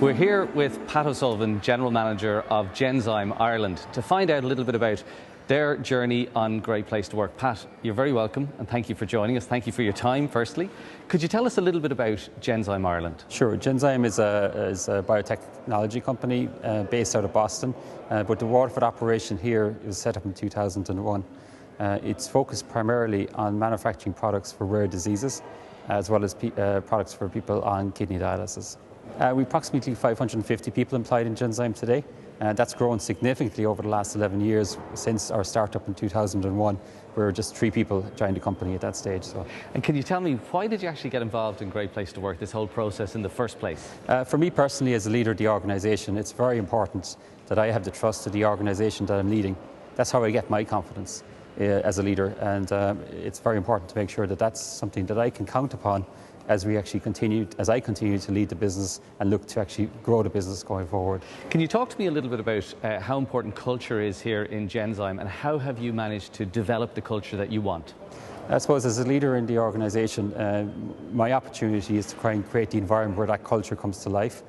We're here with Pat O'Sullivan, General Manager of Genzyme Ireland, to find out a little bit about their journey on Great Place to Work. Pat, you're very welcome and thank you for joining us. Thank you for your time, firstly. Could you tell us a little bit about Genzyme Ireland? Sure. Genzyme is a biotechnology company based out of Boston, but the Waterford operation here was set up in 2001. It's focused primarily on manufacturing products for rare diseases, as well as products for people on kidney dialysis. We've approximately 550 people employed in Genzyme today. That's grown significantly over the last 11 years since our startup in 2001. We were just 3 people joined the company at that stage. And can you tell me, why did you actually get involved in Great Place to Work, this whole process in the first place? For me personally, as a leader of the organisation, it's very important that I have the trust of the organisation that I'm leading. That's how I get my confidence as a leader, and it's very important to make sure that that's something that I can count upon as I continue to lead the business and look to actually grow the business going forward. Can you talk to me a little bit about how important culture is here in Genzyme, and how have you managed to develop the culture that you want? I suppose as a leader in the organisation, my opportunity is to try and create the environment where that culture comes to life.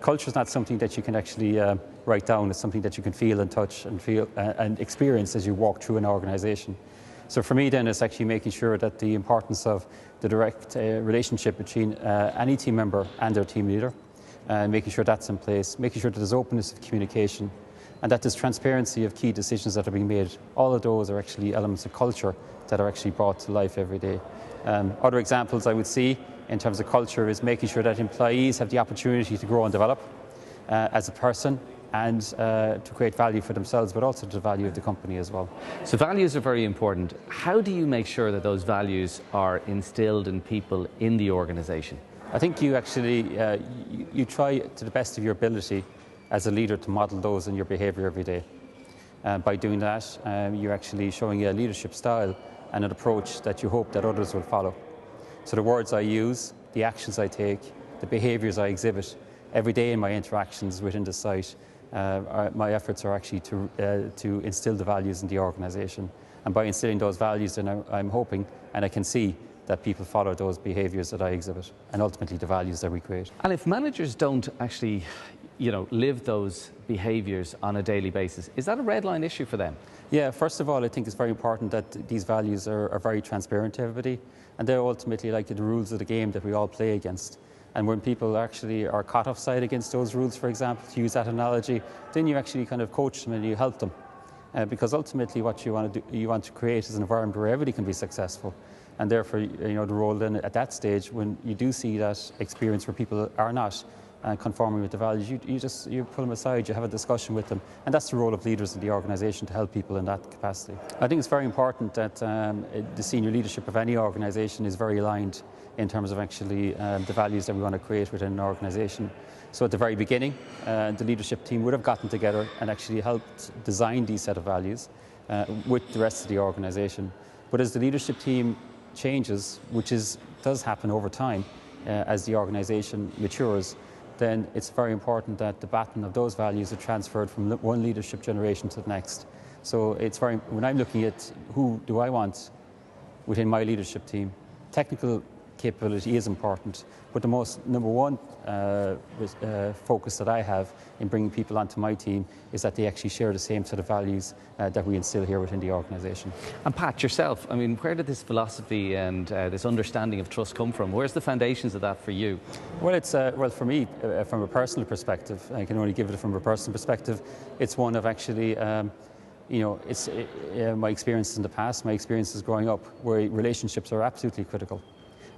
Culture is not something that you can actually write down. It's something that you can feel and touch and feel and experience as you walk through an organisation. So for me then, it's actually making sure that the importance of the direct relationship between any team member and their team leader, and making sure that's in place, making sure that there's openness of communication, and that there's transparency of key decisions that are being made. All of those are actually elements of culture that are actually brought to life every day. Other examples I would see in terms of culture is making sure that employees have the opportunity to grow and develop as a person, and to create value for themselves, but also the value of the company as well. So values are very important. How do you make sure that those values are instilled in people in the organisation? I think you actually, you try to the best of your ability as a leader to model those in your behaviour every day. By doing that, you're actually showing a leadership style and an approach that you hope that others will follow. So the words I use, the actions I take, the behaviours I exhibit every day in my interactions within the site, my efforts are actually to instill the values in the organisation. And by instilling those values, then I'm hoping, and I can see, that people follow those behaviours that I exhibit, and ultimately the values that we create. And if managers don't actually, live those behaviours on a daily basis, is that a red line issue for them? Yeah, first of all, I think it's very important that these values are very transparent to everybody, and they're ultimately like the rules of the game that we all play against. And when people actually are caught offside against those rules, for example, to use that analogy, then you actually kind of coach them and you help them. Because ultimately what you want to create is an environment where everybody can be successful. And therefore, the role then at that stage, when you do see that experience where people are not conforming with the values, you pull them aside, you have a discussion with them. And that's the role of leaders in the organisation, to help people in that capacity. I think it's very important that the senior leadership of any organisation is very aligned in terms of actually the values that we want to create within an organisation. So at the very beginning, the leadership team would have gotten together and actually helped design these set of values with the rest of the organisation. But as the leadership team changes, which does happen over time as the organisation matures, then it's very important that the baton of those values are transferred from one leadership generation to the next. So when I'm looking at who do I want within my leadership team, technical capability is important, but the number one focus that I have in bringing people onto my team is that they actually share the same set of values that we instill here within the organisation. And Pat, yourself, where did this philosophy and this understanding of trust come from? Where's the foundations of that for you? Well, it's for me, from a personal perspective, I can only give it from a personal perspective. It's one of actually, it's my experiences in the past, my experiences growing up, where relationships are absolutely critical.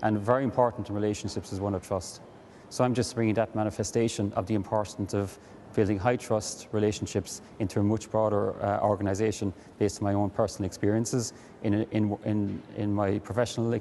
And very important in relationships is one of trust. So I'm just bringing that manifestation of the importance of building high trust relationships into a much broader organisation based on my own personal experiences in my professional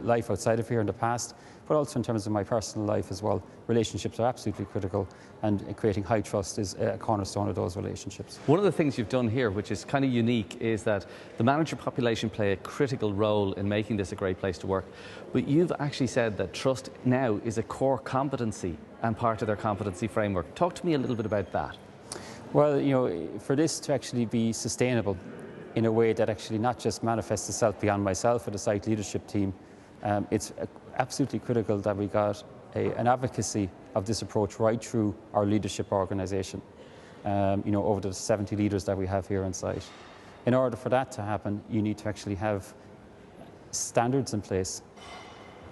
life outside of here in the past, but also in terms of my personal life as well. Relationships are absolutely critical, and creating high trust is a cornerstone of those relationships. One of the things you've done here, which is kind of unique, is that the manager population play a critical role in making this a great place to work. But you've actually said that trust now is a core competency and part of their competency framework. Talk to me a little bit about that. Well, for this to actually be sustainable in a way that actually not just manifests itself beyond myself or the site leadership team, it's absolutely critical that we got an advocacy of this approach right through our leadership organisation, over the 70 leaders that we have here on site. In order for that to happen, you need to actually have standards in place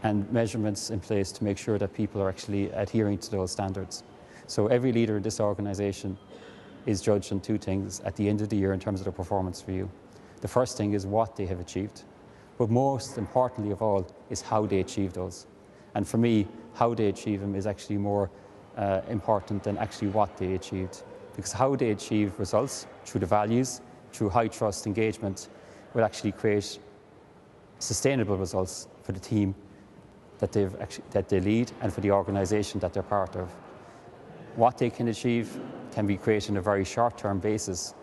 and measurements in place to make sure that people are actually adhering to those standards. So every leader in this organisation is judged on two things at the end of the year in terms of their performance review. The first thing is what they have achieved, but most importantly of all is how they achieve those. And for me, how they achieve them is actually more important than actually what they achieved, because how they achieve results through the values, through high trust engagement, will actually create sustainable results for the team that they lead and for the organisation that they're part of. What they can achieve can be created on a very short-term basis,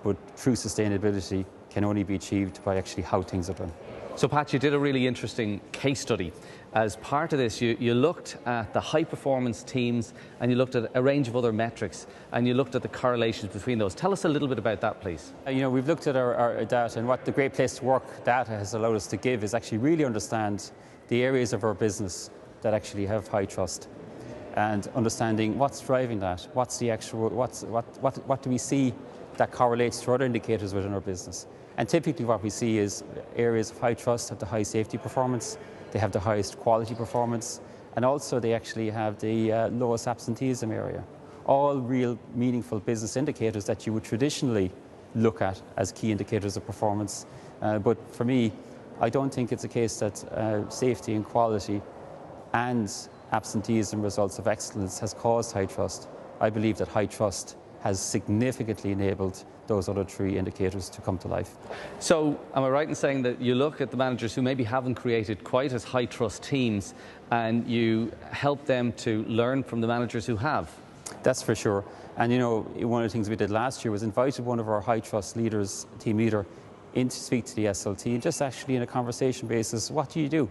but true sustainability can only be achieved by actually how things are done. So Pat, you did a really interesting case study. As part of this, you looked at the high performance teams and you looked at a range of other metrics and you looked at the correlations between those. Tell us a little bit about that, please. We've looked at our data, and what the Great Place to Work data has allowed us to give is actually really understand the areas of our business that actually have high trust, and understanding what's driving that, what's the actual, what do we see that correlates to other indicators within our business. And typically what we see is areas of high trust have the high safety performance, they have the highest quality performance, and also they actually have the lowest absenteeism area. All real meaningful business indicators that you would traditionally look at as key indicators of performance. But for me, I don't think it's a case that safety and quality and absenteeism results of excellence has caused high trust. I believe that high trust has significantly enabled those other three indicators to come to life. So am I right in saying that you look at the managers who maybe haven't created quite as high trust teams and you help them to learn from the managers who have? That's for sure. And one of the things we did last year was invited one of our high trust leaders, team leader, in to speak to the SLT, and just actually in a conversation basis, what do you do?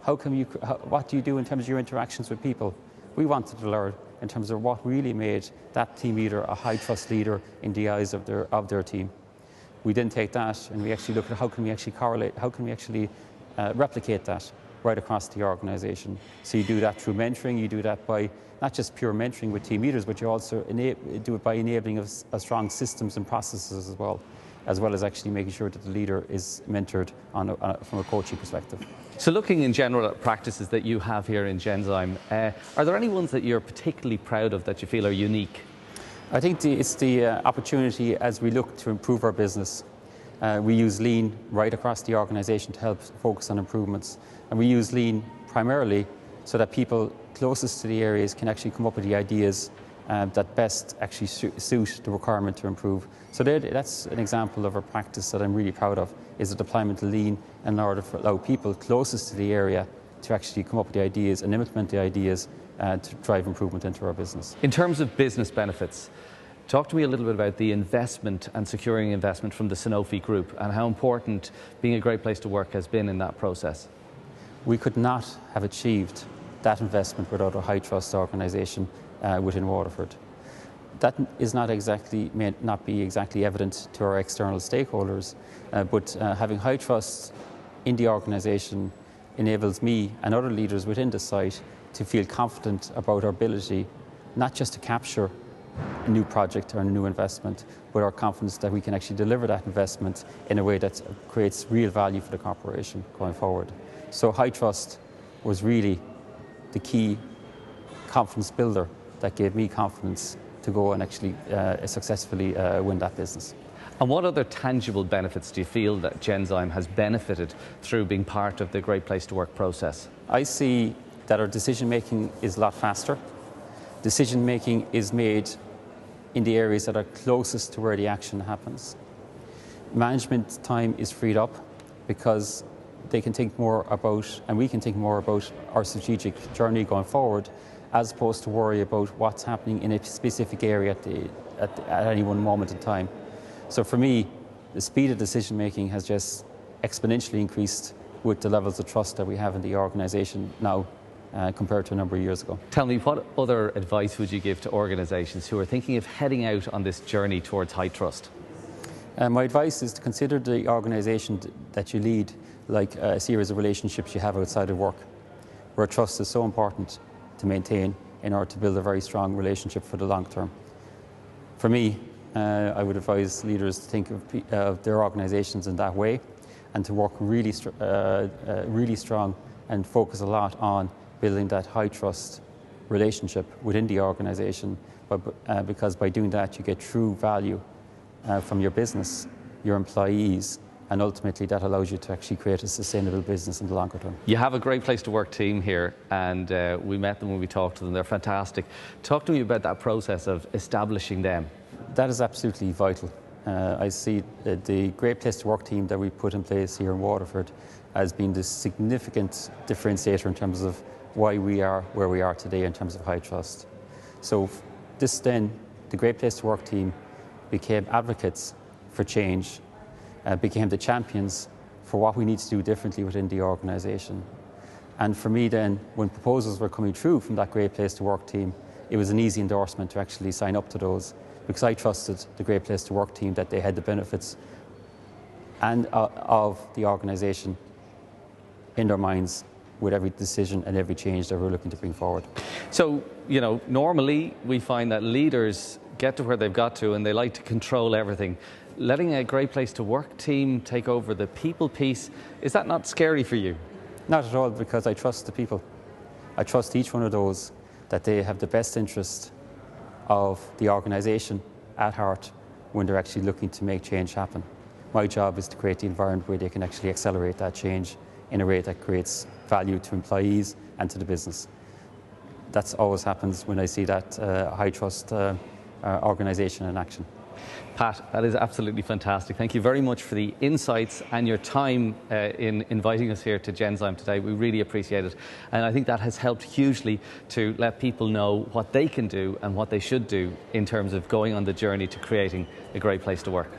What do you do in terms of your interactions with people? We wanted to learn in terms of what really made that team leader a high trust leader in the eyes of their team. We then take that and we actually look at how can we actually correlate, how can we actually replicate that right across the organisation. So you do that through mentoring, you do that by not just pure mentoring with team leaders, but you also do it by enabling of strong systems and processes as well as actually making sure that the leader is mentored from a coaching perspective. So looking in general at practices that you have here in Genzyme, are there any ones that you're particularly proud of that you feel are unique? I think it's the opportunity as we look to improve our business. We use Lean right across the organisation to help focus on improvements. And we use Lean primarily so that people closest to the areas can actually come up with the ideas that best actually suit the requirement to improve. So that's an example of a practice that I'm really proud of, is the deployment of Lean in order to allow people closest to the area to actually come up with the ideas and implement the ideas to drive improvement into our business. In terms of business benefits, talk to me a little bit about the investment and securing investment from the Sanofi Group and how important being a great place to work has been in that process. We could not have achieved that investment without a high trust organisation within Waterford. That is may not be exactly evident to our external stakeholders, but having high trust in the organisation enables me and other leaders within the site to feel confident about our ability not just to capture a new project or a new investment, but our confidence that we can actually deliver that investment in a way that creates real value for the corporation going forward. So high trust was really the key confidence builder that gave me confidence to go and actually successfully win that business. And what other tangible benefits do you feel that Genzyme has benefited through being part of the Great Place to Work process? I see that our decision making is a lot faster. Decision making is made in the areas that are closest to where the action happens. Management time is freed up because they can think more about, and we can think more about our strategic journey going forward, as opposed to worry about what's happening in a specific area at any one moment in time. So for me, the speed of decision making has just exponentially increased with the levels of trust that we have in the organisation now compared to a number of years ago. Tell me, what other advice would you give to organisations who are thinking of heading out on this journey towards high trust? My advice is to consider the organisation that you lead like a series of relationships you have outside of work, where trust is so important to maintain in order to build a very strong relationship for the long term. For me, I would advise leaders to think of their organizations in that way and to work really strong and focus a lot on building that high trust relationship within the organization, because by doing that you get true value from your business, your employees, and ultimately that allows you to actually create a sustainable business in the longer term. You have a great place to work team here, and we met them when we talked to them. They're fantastic. Talk to me about that process of establishing them. That is absolutely vital. I see the Great Place to Work team that we put in place here in Waterford as being the significant differentiator in terms of why we are where we are today in terms of high trust. So the Great Place to Work team became advocates for change, became the champions for what we need to do differently within the organisation. And for me then, when proposals were coming through from that Great Place to Work team, it was an easy endorsement to actually sign up to those, because I trusted the Great Place to Work team that they had the benefits and of the organisation in their minds with every decision and every change that we're looking to bring forward. So, you know, normally we find that leaders get to where they've got to and they like to control everything. Letting a Great Place to Work team take over the people piece, is that not scary for you? Not at all, because I trust the people. I trust each one of those that they have the best interest of the organisation at heart when they're actually looking to make change happen. My job is to create the environment where they can actually accelerate that change in a way that creates value to employees and to the business. That's always happens when I see that high trust organisation in action. Pat, that is absolutely fantastic. Thank you very much for the insights and your time in inviting us here to Genzyme today. We really appreciate it. And I think that has helped hugely to let people know what they can do and what they should do in terms of going on the journey to creating a great place to work.